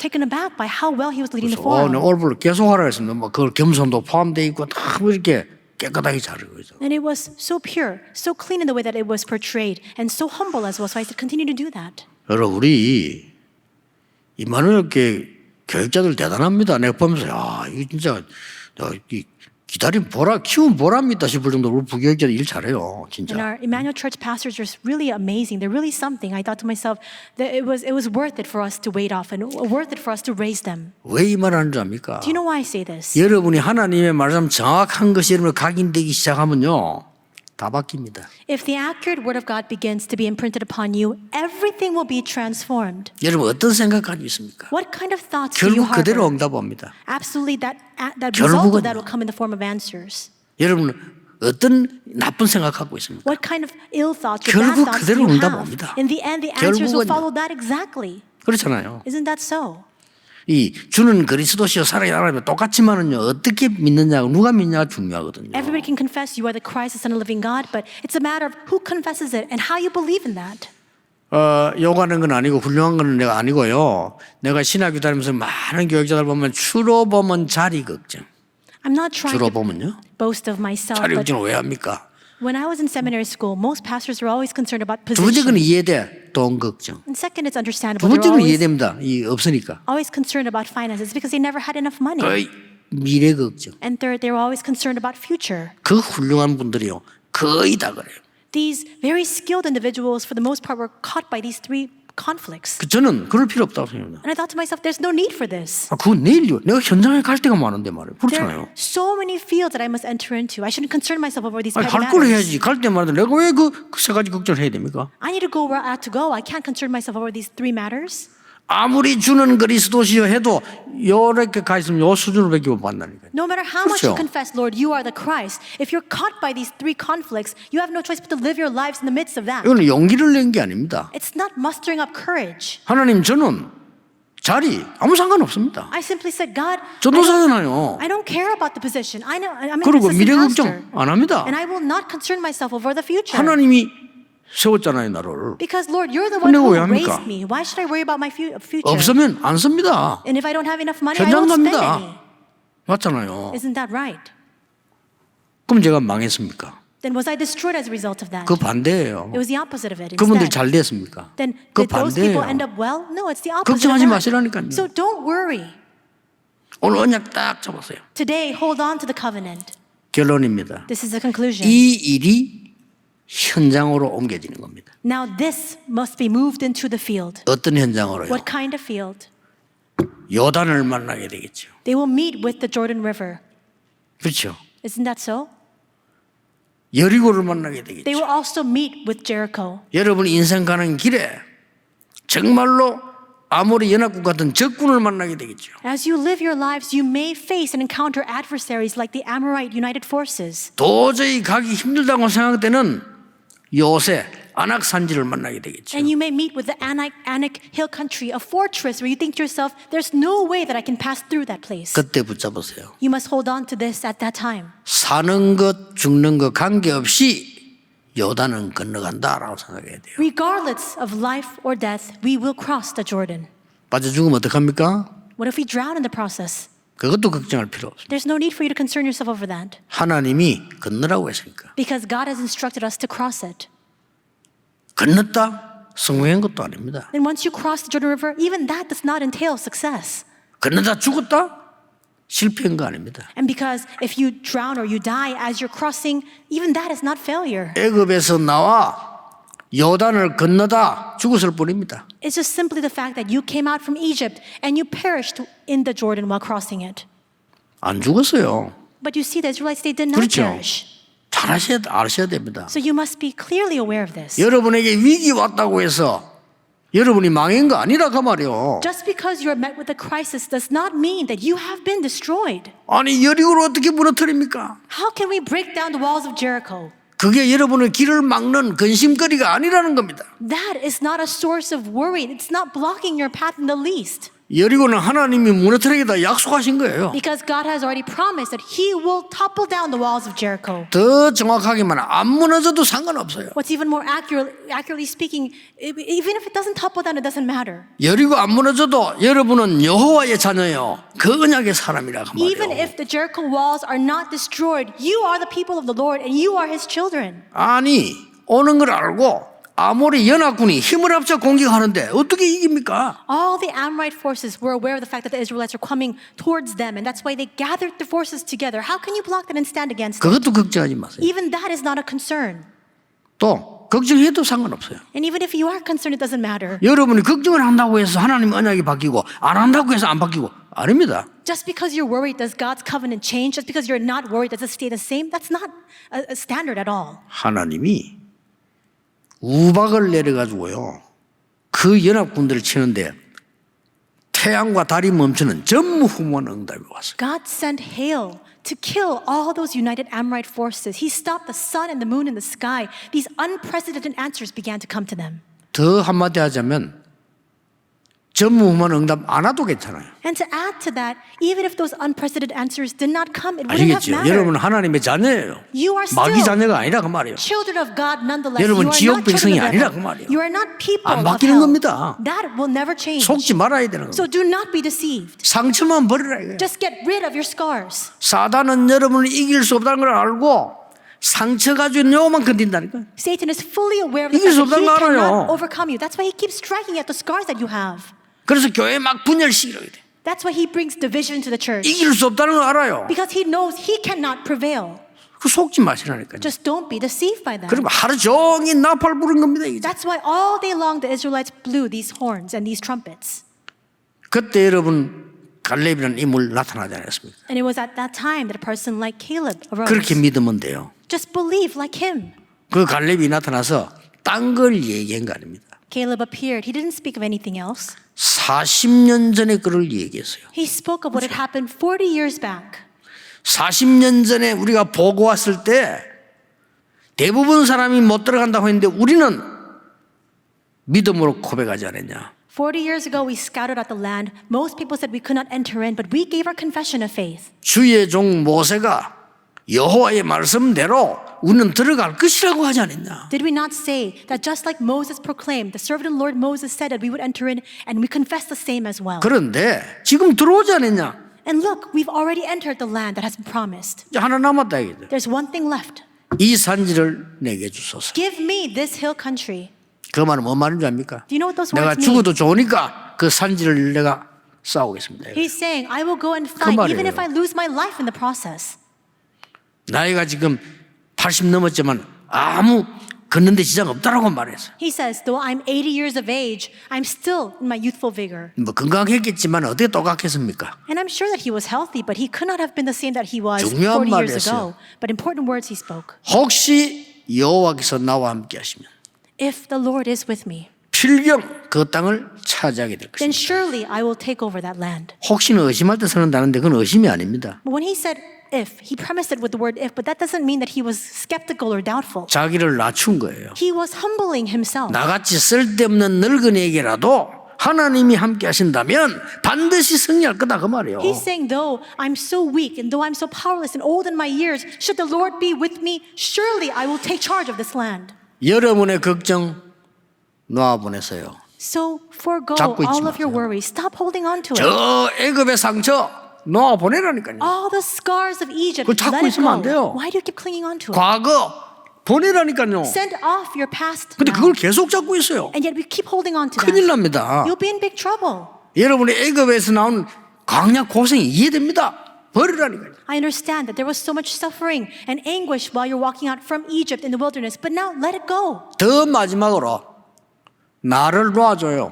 taken aback by how well he was leading the forum. 오늘 계속 하라 했습니다. 뭐 그걸 겸손도 포함되어 있고 다 이렇게 깨끗하게 잘하고 있죠. And it was so pure, so clean in the way that it was portrayed, and so humble as well. So I said, continue to do that. 여러분 우리 이만하게 교육자들 대단합니다. 내가 보면서 야 이거 진짜 이 기다림 보라 키운 보람이 있다 싶을 정도로 우리 부교육자들 일 잘해요. And 진짜. our Emmanuel Church pastors are really amazing. They're really something. I thought to myself that it was worth it for us to wait off and worth it for us to raise them. 왜 이 말을 하는 줄 압니까? Do you know why I say this? 여러분이 하나님의 말씀 정확한 것이 여러분을 각인되기 시작하면요. 다 바뀝니다. If the accurate word of God begins to be imprinted upon you, everything will be transformed. 여러분 어떤 생각 가지고 있습니까? What kind of thoughts do you 결국 그대로 harbor? 응답합니다. Absolutely, that result of that 결국은요. will come in the form of answers. 여러분 어떤 나쁜 생각 갖고 있습니까? What kind of ill thoughts or bad 결국 thoughts do 그대로 you 응답 have? 옵니다. In the end, the answers will 결국은요. follow that exactly. 그렇잖아요. Isn't that so? 이 주는 그리스도시요 살아계신 하나님 똑같지만은요 어떻게 믿느냐고 누가 믿냐가 중요하거든요. Everybody can confess you are the Christ, the Son of the living God, but it's a matter of who confesses it and how you believe in that. 요구하는 건 아니고 훌륭한 건 내가 아니고요. 내가 신학교 다니면서 많은 교육자들 보면 주로 보면 자리 걱정. I'm not trying 주로 to 보면요. boast of myself, 자리 but 걱정을 왜 합니까? when I was in seminary school, most pastors were always concerned about 두 번째 건 position. 이해돼. 돈 걱정. And second, it's 두 understandable. 번째 They're 건 always, 이해됩니다. 이 없으니까. always concerned about finances because they never had enough money. 거의 미래 걱정. And third, they were always concerned about future. 그 훌륭한 분들이요. 거의 다 그래요. These very skilled individuals, for the most part, were caught by these three conflicts. 저는 그럴 필요 없다고 생각합니다. And I thought to myself, there's no need for this. 그건 내일요. 내가 현장에 갈 때가 많은데 말이에요. There 그렇잖아요. are so many fields that I must enter into. I shouldn't concern myself over these petty 갈 걸 matters. 해야지. 갈 때 말인데 내가 왜 그 세 가지 걱정을 해야 됩니까? I need to go where I have to go. I can't concern myself over these three matters. 아무리 주는 그리스도시여 해도 요렇게 가 있으면 요 수준으로밖에 못 만나니까. No matter how much you 그렇죠. confess, Lord, you are the Christ, if you're caught by these three conflicts, you have no choice but to live your lives in the midst of that. 이거는 용기를 낸 게 아닙니다. It's not mustering up courage. 하나님 저는 자리 아무 상관없습니다. I simply said, God, 전도사잖아요. I don't care about the position. I know I'm an 그리고 미래 걱정 assistant pastor, 안 합니다. and I will not concern myself over the future. 하나님이 세웠잖아요 나를. Because Lord, you're the one 근데 who 왜 합니까? raised me. Why should I worry about my future? 없으면 안 씁니다. And if I don't have enough money, I 현장 don't spend 갑니다. any. 맞잖아요. Isn't that right? 그럼 제가 망했습니까? Then was I destroyed as a result of that? 그 반대예요. It was the opposite of it. 그분들이 Instead. 잘 됐습니까? Then 그 did those people 반대예요. end up well? No, it's the opposite 걱정하지 of that. 마시라니까요. So don't worry. 오늘 언약 딱 잡았어요. Today, hold on to the covenant. 결론입니다. This is the conclusion. 이 일이 현장으로 옮겨지는 겁니다. Now this must be moved into the field. 어떤 현장으로요? What kind of field? 요단을 만나게 되겠죠. They will meet with the Jordan River. 그렇죠. Isn't that so? 여리고를 만나게 They 되겠죠. will also meet with Jericho. 여러분 인생 가는 길에 정말로 아모리 연합국 같은 적군을 만나게 되겠죠. As you live your lives, you may face and encounter adversaries like the Amorite United Forces. 도저히 가기 힘들다고 생각할 때는 요새 아낙 산지를 만나게 되겠죠. And you may meet with the Anak Hill Country, a fortress where you think to yourself, there's no way that I can pass through that place. 그때 붙잡으세요. You must hold on to this at that time. 사는 것 죽는 것 관계없이 요단은 건너간다라고 생각해야 돼요. Regardless of life or death, we will cross the Jordan. 빠져 죽으면 어떡합니까? What if we drown in the process? 그것도 걱정할 필요 없습니다. There's no need for you to concern yourself over that 하나님이 건너라고 했으니까. because God has instructed us to cross it. 건넜다 성공한 것도 아닙니다. And once you cross the Jordan River, even that does not entail success. 건너다 죽었다 실패한 거 아닙니다. And because if you drown or you die as you're crossing, even that is not failure. 애굽에서 나와 요단을 건너다 죽었을 뿐입니다. It's just simply the fact that you came out from Egypt and you perished in the Jordan while crossing it. 안 죽었어요. But you see, the Israelites, they did not 그렇죠. perish. 잘 아셔야 됩니다. So you must be clearly aware of this. 여러분에게 위기 왔다고 해서 여러분이 망한 거 아니라 그 말이요. Just because you're met with a crisis does not mean that you have been destroyed. 아니 여리고를 어떻게 무너뜨립니까? How can we break down the walls of Jericho? 그게 여러분의 길을 막는 근심거리가 아니라는 겁니다. That is not a source of worry. It's not blocking your path in the least. 여리고는 하나님이 무너뜨리겠다 약속하신 거예요. Because God has already promised that He will topple down the walls of Jericho. 더 정확하게 말하면 안 무너져도 상관없어요. What's even more accurately speaking, even if it doesn't topple down, it doesn't matter. 여리고 안 무너져도 여러분은 여호와의 자녀요. 그 언약의 사람이라 그 Even 말이에요. if the Jericho walls are not destroyed, you are the people of the Lord and you are His children. 아니 오는 걸 알고 아모리 연합군이 힘을 합쳐 공격하는데 어떻게 이깁니까? All the Amorite forces were aware of the fact that the Israelites are coming towards them, and that's why they gathered the forces together. How can you block that and stand against it? 그것도 걱정하지 마세요. Even that is not a concern. 또 걱정해도 상관없어요. And even if you are concerned, it doesn't matter. 여러분이 걱정을 한다고 해서 하나님 언약이 바뀌고 안 한다고 해서 안 바뀌고 아닙니다. Just because you're worried, does God's covenant change? Just because you're not worried, does it stay the same? That's not a standard at all. 하나님이 우박을 내려가지고요. 그 연합군들을 치는데 태양과 달이 멈추는 전무후무한 응답이 왔어요. God sent hail to kill all those united Amorite forces. He stopped the sun and the moon in the sky. These unprecedented answers began to come to them. 더 한마디 하자면 전무후무한 응답 안 와도 괜찮아요. And to add to that, even if those unprecedented answers did not come, it wouldn't have 아시겠죠? mattered. 여러분 하나님의 자녀예요. You are 마귀 still 자녀가 아니라 그 말이에요. children of God nonetheless. 여러분 You are 지옥 not 백성이 children of 아니라 the 그 말이에요. devil. You are not people 안 of 바뀌는 hell. 겁니다. That will never change. 속지 말아야 되는 So 겁니다. do not be deceived. 상처만 버리라 이거예요. Just get rid of your scars. 사단은 여러분을 이길 수 없다는 걸 알고 상처 가지고 요만 건든다니까. Satan is fully aware of the 이길 수 fact that he 없다는 거 알아요. cannot overcome you. That's why he keeps striking at the scars that you have. 그래서 교회 막 분열시키려 돼. That's why he brings division to the church. 이길 수 없다는 걸 알아요. Because he knows he cannot prevail. 그 속지 마시라니까요. Just don't be deceived by that. 그리고 하루 종일 나팔 부른 겁니다. 이게. That's why all day long the Israelites blew these horns and these trumpets. 그때 여러분 갈렙이라는 인물 나타나지 않았습니까? And it was at that time that a person like Caleb arose. 그렇게 믿으면 돼요. Just believe like him. 그 갈렙이 나타나서 딴 걸 얘기한 거 아닙니다. Caleb appeared. He didn't speak of anything else. 40년 전에 그를 얘기했어요. He spoke of what had happened 40 years back. 40년 전에 우리가 보고 왔을 때 대부분 사람이 못 들어간다고 했는데 우리는 믿음으로 고백하지 않았냐. 40 years ago, we scattered out the land. Most people said we could not enter in, but we gave our confession of faith. 주의 종 모세가 여호와의 말씀대로 우리는 들어갈 것이라고 하지 않았냐. Did we not say that just like Moses proclaimed, the servant of the Lord Moses said that we would enter in, and we confessed the same as well? 그런데 지금 들어오지 않았냐. And look, we've already entered the land that has been promised. 이제 하나 남았다 이거죠. There's one thing left. 이 산지를 내게 주소서. Give me this hill country. 그 말은 뭔 말인지 압니까? Do you know what those 내가 words mean? 죽어도 좋으니까 그 산지를 내가 싸우겠습니다. He's saying, I will go and fight, 말이에요. even if I lose my life in the process. 나이가 지금 80 넘었지만 아무 걷는데 지장 없다라고 말했어요. He says, though I'm 80 years of age, I'm still in my youthful vigor. 뭐 건강했겠지만 어떻게 똑같겠습니까? And I'm sure that he was healthy, but he could not have been the same that he was 중요한 40 years 말이었어요. ago. But important words he spoke. 혹시 여호와께서 나와 함께 하시면 If the Lord is with me, 필경 그 땅을 차지하게 될 then 것입니다. surely I will take over that land. 혹시는 의심할 때 쓰는다는데 그건 의심이 아닙니다. But when he said if, he premised it with the word if, but that doesn't mean that he was skeptical or doubtful. 자기를 낮춘 거예요. He was humbling himself. 나같이 쓸데없는 늙은이에게라도 하나님이 함께 하신다면 반드시 승리할 거다 그 말이에요. He's saying, though I'm so weak and though I'm so powerless and old in my years, should the Lord be with me, surely I will take charge of this land. 여러분의 걱정 놓아보내세요. So forego 잡고 있지 all of your 마세요. worries. Stop holding on to it. 저 애굽의 상처 놓아보내라니까요. All the scars of Egypt, 그걸 잡고 let it 있으면 안 go. 돼요. Why do you keep clinging on to it? 과거 보내라니까요. Send off your past 근데 now. 그걸 계속 잡고 있어요. And yet we keep holding on to 큰일 that. 납니다. You'll be in big trouble. 여러분의 애굽에서 나온 광야 고생이 이해됩니다. 버리라니까요. I understand that there was so much suffering and anguish while you're walking out from Egypt in the wilderness, but now let it go. 더 마지막으로 나를 놔줘요.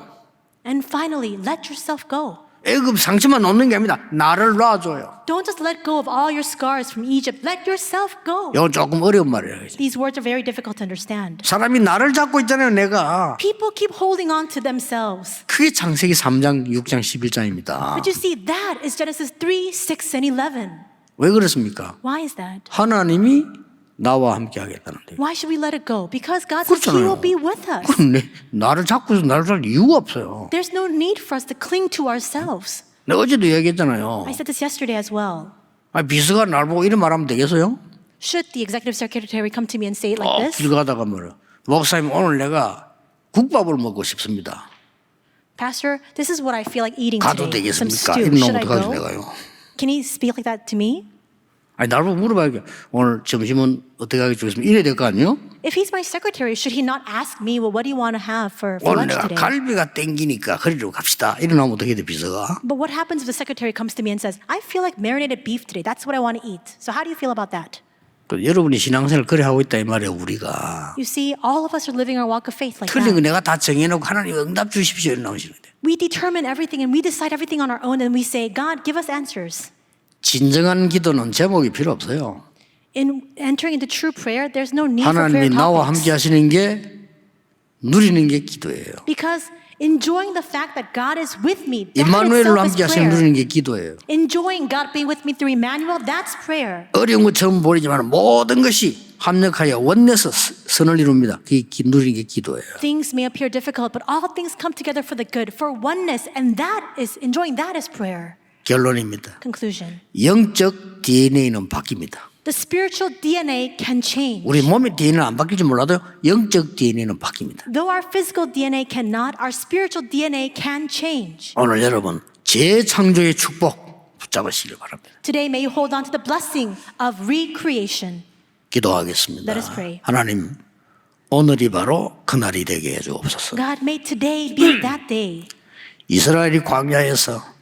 And finally, let yourself go. 애굽 상처만 놓는 게 아닙니다. 나를 놔줘요. Don't just let go of all your scars from Egypt. Let yourself go. 이건 조금 어려운 말이에요. These words are very difficult to understand. 사람이 나를 잡고 있잖아요. 내가. People keep holding on to themselves. 그게 창세기 3장, 6장, 11장입니다. But you see, that is Genesis 3, 6, and 11. 왜 그렇습니까? Why is that? 하나님이 나와 함께 하겠다는데. Why should we let it go? Because God says He 그렇잖아요. will be with us. 그럼 나를 잡고 있어 나를 살 이유가 없어요. There's no need for us to cling to ourselves. 내가 어제도 얘기했잖아요. I said this yesterday as well. 비서가 날 보고 이런 말하면 되겠어요? Should the executive secretary come to me and say it like this? 길 가다가 말이야. 목사님 오늘 내가 국밥을 먹고 싶습니다. Pastor, this is what I feel like eating 가도 today. Some 되겠습니까? stew. 이런 Should 놈 I 어떡하지 go? 내가요. Can he speak like that to me? 아니 나를 보고 물어봐야겠. 오늘 점심은 어떻게 하겠습니까? 이래야 될 거 아니에요? If he's my secretary, should he not ask me, well, what do you want to have for 오늘 lunch 내가 today? 갈비가 땡기니까 그리로 갑시다. 이러면 어떻게 돼 비서가? But what happens if the secretary comes to me and says, I feel like marinated beef today. That's what I want to eat. So how do you feel about that? 그 여러분이 신앙생활 그래 하고 있다 이 말이에요 우리가. You see, all of us are living our walk of faith like 틀린 거 that. 내가 다 정해놓고 하나님 응답 주십시오 이런 나오시는데. We determine everything and we decide everything on our own and we say, God, give us answers. 진정한 기도는 제목이 필요 없어요. In entering into true prayer, there's no need for prayer 하나님이 나와 함께 topics. 하시는 게 누리는 게 기도예요. Because enjoying the fact that God is with me, that 임마누엘로 itself is 함께 하시는 prayer. 누리는 게 기도예요. Enjoying God being with me through Emmanuel, that's prayer. 어려운 것처럼 보이지만 모든 것이 합력하여 원내서 선을 이룹니다. 그게 누리는 게 기도예요. Things may appear difficult, but all things come together for the good, for oneness, and that is enjoying that is prayer. 결론입니다. Conclusion. 영적 DNA는 바뀝니다. The spiritual DNA can change. 우리 몸의 DNA는 안 바뀔지 몰라도 영적 DNA는 바뀝니다. Though our physical DNA cannot, our spiritual DNA can change. 오늘 여러분 재창조의 축복 붙잡으시길 바랍니다. Today, may you hold on to the blessing of recreation. 기도하겠습니다. Let us pray. 하나님 오늘이 바로 그날이 되게 해주옵소서. God, may today be that day. 이스라엘이 광야에서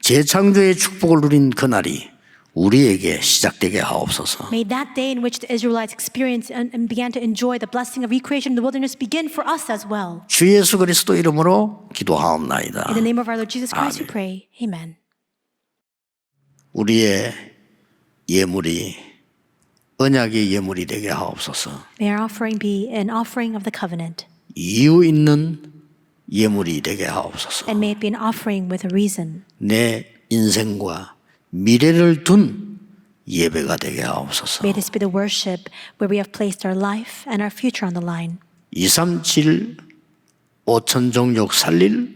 재창조의 축복을 누린 그날이 우리에게 시작되게 하옵소서. May that day in which the Israelites experienced and began to enjoy the blessing of recreation in the wilderness begin for us as well. 주 예수 그리스도 이름으로 기도하옵나이다. In the name of our Lord Jesus Christ, we pray. Amen. 우리의 예물이 언약의 예물이 되게 하옵소서. May our offering be an offering of the covenant, 이유 있는 예물이 되게 하옵소서. and may it be an offering with a reason. 내 인생과 미래를 둔 예배가 되게 하옵소서. May this be the worship where we have placed our life and our future on the line. 237 5천 종족 살릴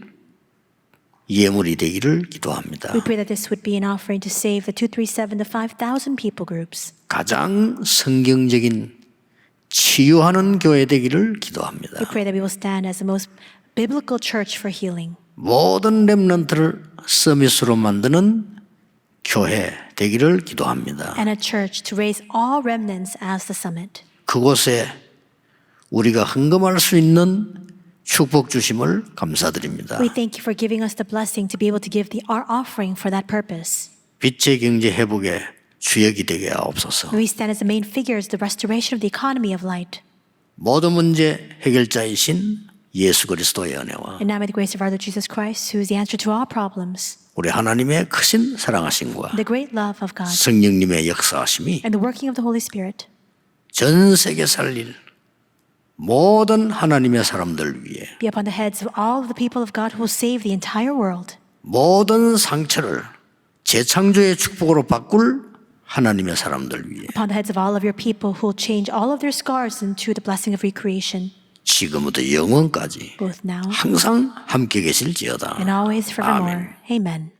예물이 되기를 기도합니다. We pray that this would be an offering to save the 237 to 5,000 people groups. 가장 성경적인 치유하는 교회 되기를 기도합니다. We pray that we will stand as the most biblical church for healing. 모든 렘넌트를 서밋으로 만드는 교회 되기를 기도합니다. And a church to raise all remnants as the summit. 그곳에 우리가 헌금할 수 있는 축복 주심을 감사드립니다. We thank you for giving us the blessing to be able to give our offering for that purpose. 빛의 경제 회복의 주역이 되게 하옵소서. We stand as the main figures, the restoration of the economy of light. 모든 문제 해결자이신 예수 그리스도의 은혜와 And now may the grace of our Lord Jesus Christ, who is the answer to all problems, 우리 하나님의 크신 사랑하심과 the great love of God, 성령님의 역사하심이 and the working of the Holy Spirit 전 세계 살릴 모든 하나님의 사람들 위해 be upon the heads of all of the people of God who will save the entire world. 모든 상처를 재창조의 축복으로 바꿀 하나님의 사람들 위해 Upon the heads of all of your people who will change all of their scars into the blessing of recreation, 지금부터 영원까지 both now 항상 함께 계실지어다. and always forevermore. Amen.